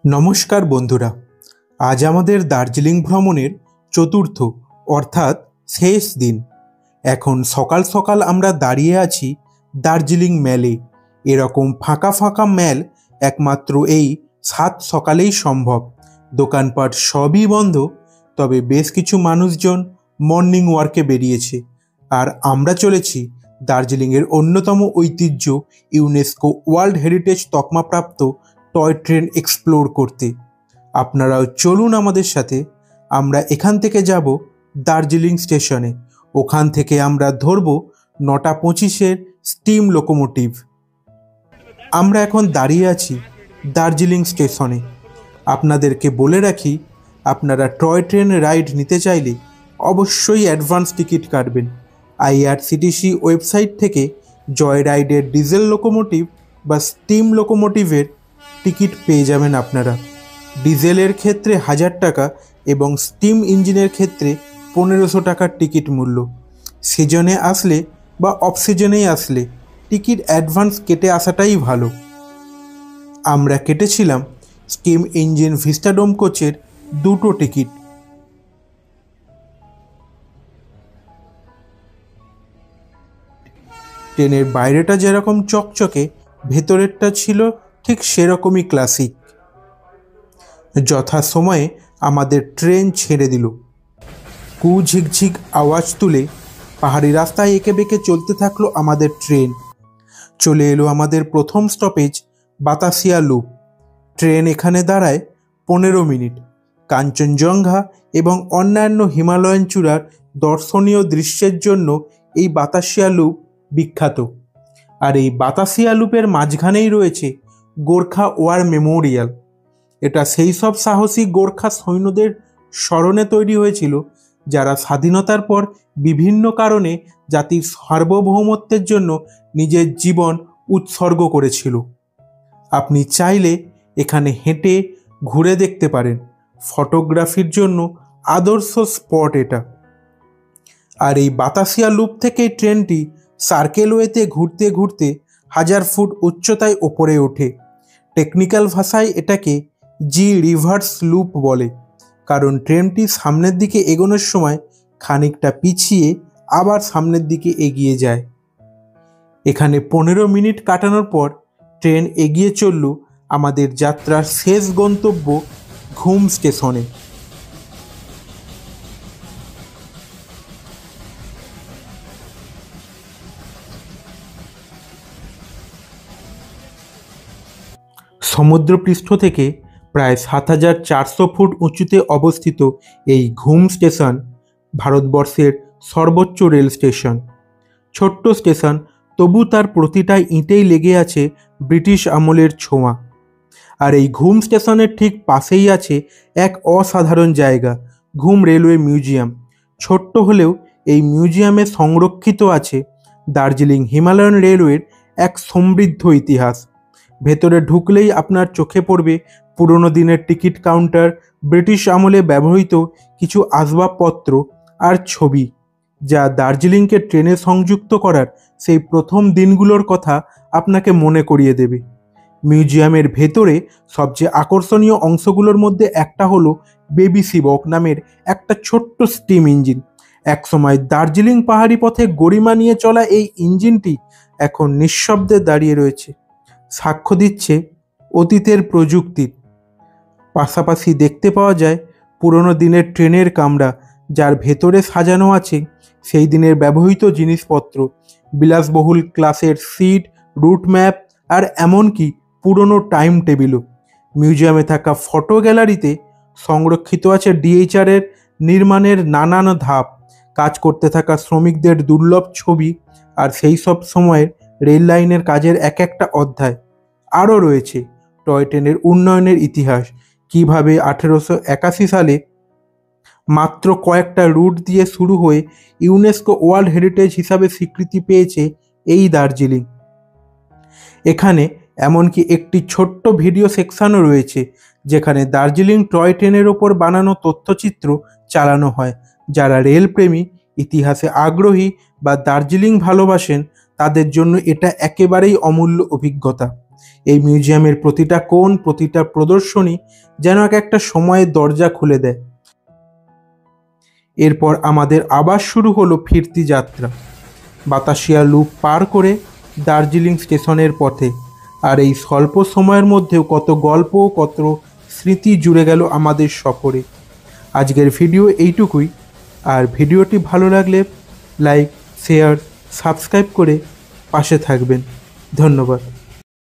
নমস্কার বন্ধুরা, আজ আমাদের দার্জিলিং ভ্রমণের চতুর্থ অর্থাৎ শেষ দিন। এখন সকাল সকাল আমরা দাঁড়িয়ে আছি দার্জিলিং ম্যালে। এরকম ফাঁকা ফাঁকা ম্যাল একমাত্র এই সাত সকালেই সম্ভব। দোকানপাট সবই বন্ধ, তবে বেশ কিছু মানুষজন মর্নিং ওয়ার্কে বেরিয়েছে। আর আমরা চলেছি দার্জিলিংয়ের অন্যতম ঐতিহ্য ইউনেস্কো ওয়ার্ল্ড হেরিটেজ তকমাপ্রাপ্ত টয় ট্রেন এক্সপ্লোর করতে। আপনারাও চলুন আমাদের সাথে। আমরা এখান থেকে যাব দার্জিলিং স্টেশনে। ওখান থেকে আমরা ধরব 9:25-এর স্টিম লোকোমোটিভ। আমরা এখন দাঁড়িয়ে আছি দার্জিলিং স্টেশনে। আপনাদেরকে বলে রাখি, আপনারা টয় ট্রেন রাইড নিতে চাইলে অবশ্যই অ্যাডভান্স টিকিট কাটবেন। আইআরসিটিসি ওয়েবসাইট থেকে জয় রাইডের ডিজেল লোকোমোটিভ বা স্টিম লোকোমোটিভের টিকিট পেয়ে যাবেন আপনারা। ডিজেলের ক্ষেত্রে 1000 টাকা এবং স্টিম ইঞ্জিনের ক্ষেত্রে 1500 টাকার টিকিট মূল্য। সিজনে আসলে বা অফ সিজনেই আসলে টিকিট অ্যাডভান্স কেটে আসাটাই ভালো। আমরা কেটেছিলাম স্টিম ইঞ্জিন ভিস্টাডোম কোচের 2টো টিকিট। ট্রেনের বাইরেটা যেরকম চকচকে, ভেতরেরটা ছিল ঠিক সেরকমই ক্লাসিক। যথাসময়ে আমাদের ট্রেন ছেড়ে দিল। ঝিকঝিক আওয়াজ তুলে পাহাড়ি রাস্তায় এঁকে বেঁকে চলতে থাকলো আমাদের ট্রেন। চলে এলো আমাদের প্রথম স্টপেজ বাতাসিয়া লুপ। ট্রেন এখানে দাঁড়ায় 15 মিনিট। কাঞ্চনজঙ্ঘা এবং অন্যান্য হিমালয়ান চূড়ার দর্শনীয় দৃশ্যের জন্য এই বাতাসিয়া লুপ বিখ্যাত। আর এই বাতাসিয়া লুপের মাঝখানেই রয়েছে গোর্খা ওয়ার মেমোরিয়াল। এটা সেই সব সাহসী গোর্খা সৈন্যদের স্মরণে তৈরি হয়েছিল যারা স্বাধীনতার পর বিভিন্ন কারণে জাতির সার্বভৌমত্বের জন্য নিজের জীবন উৎসর্গ করেছিল। আপনি চাইলে এখানে হেঁটে ঘুরে দেখতে পারেন। ফটোগ্রাফির জন্য আদর্শ স্পট এটা। আর এই বাতাসিয়া লুপ থেকে ট্রেনটি সার্কেলওয়েতে ঘুরতে ঘুরতে 1000 ফুট উচ্চতায় ওপরে ওঠে। টেকনিক্যাল ভাষায় এটাকে জি রিভার্স লুপ বলে, কারণ ট্রেনটি সামনের দিকে এগোনোর সময় খানিকটা পিছিয়ে আবার সামনের দিকে এগিয়ে যায়। এখানে 15 মিনিট কাটানোর পর ট্রেন এগিয়ে চলল আমাদের যাত্রার শেষ গন্তব্য ঘুম স্টেশনে। সমুদ্রপৃষ্ঠ থেকে প্রায় 7400 ফুট উঁচুতে অবস্থিত এই ঘুম স্টেশন ভারতবর্ষের সর্বোচ্চ রেল স্টেশন। ছোট্ট স্টেশন, তবু তার প্রতিটা ইঁটেই লেগে আছে ব্রিটিশ আমলের ছোঁয়া। আর এই ঘুম স্টেশনের ঠিক পাশেই আছে এক অসাধারণ জায়গা, ঘুম রেলওয়ে মিউজিয়াম। ছোট্ট হলেও এই মিউজিয়ামে সংরক্ষিত আছে দার্জিলিং হিমালয়ান রেলওয়ের এক সমৃদ্ধ ইতিহাস। ভেতরে ঢুকলেই আপনার চোখে পড়বে পুরনো দিনের টিকিট কাউন্টার, ব্রিটিশ আমলে ব্যবহৃত কিছু আসবাবপত্র আর ছবি, যা দার্জিলিংকে ট্রেনে সংযুক্ত করার সেই প্রথম দিনগুলোর কথা আপনাকে মনে করিয়ে দেবে। মিউজিয়ামের ভেতরে সবচেয়ে আকর্ষণীয় অংশগুলোর মধ্যে একটা হলো বেবি শিবক নামের একটা ছোট্ট স্টিম ইঞ্জিন। একসময় দার্জিলিং পাহাড়ি পথে গরিমা নিয়ে চলা এই ইঞ্জিনটি এখন নিঃশব্দে দাঁড়িয়ে রয়েছে, সাক্ষ্য দিচ্ছে অতীতের প্রযুক্তির। পাশাপাশি দেখতে পাওয়া যায় পুরনো দিনের ট্রেনের কামরা, যার ভেতরে সাজানো আছে সেই দিনের ব্যবহৃত জিনিসপত্র, বিলাসবহুল ক্লাসের সিট, রুট ম্যাপ আর এমনকি পুরনো টাইম টেবিলও। মিউজিয়ামে থাকা ফটো গ্যালারিতে সংরক্ষিত আছে ডিএইচআরের নির্মাণের নানান ধাপ, কাজ করতে থাকা শ্রমিকদের দুর্লভ ছবি আর সেই সব সময়ের রেল লাইনের কাজের এক একটা অধ্যায়। আরও রয়েছে টয় ট্রেনের উন্নয়নের ইতিহাস, কিভাবে 1881 সালে মাত্র কয়েকটা রুট দিয়ে শুরু হয়ে ইউনেস্কো ওয়ার্ল্ড হেরিটেজ হিসাবে স্বীকৃতি পেয়েছে এই দার্জিলিং। এখানে এমনকি একটি ছোট্ট ভিডিও সেকশনও রয়েছে, যেখানে দার্জিলিং টয় ট্রেনের ওপর বানানো তথ্যচিত্র চালানো হয়। যারা রেলপ্রেমী, ইতিহাসে আগ্রহী বা দার্জিলিং ভালোবাসেন, তাদের জন্য এটা একেবারেই অমূল্য অভিজ্ঞতা। এই মিউজিয়ামের প্রতিটা কোণ, প্রতিটা প্রদর্শনী যেন এক একটা সময়ের দরজা খুলে দেয়। এরপর আমাদের আবার শুরু হলো ফিরতি যাত্রা, বাতাসিয়া লুপ পার করে দার্জিলিং স্টেশনের পথে। আর এই স্বল্প সময়ের মধ্যেও কত গল্প, কত স্মৃতি জুড়ে গেল আমাদের সফরে। আজকের ভিডিও এইটুকুই। আর ভিডিওটি ভালো লাগলে লাইক, শেয়ার, সাবস্ক্রাইব করে পাশে থাকবেন। ধন্যবাদ।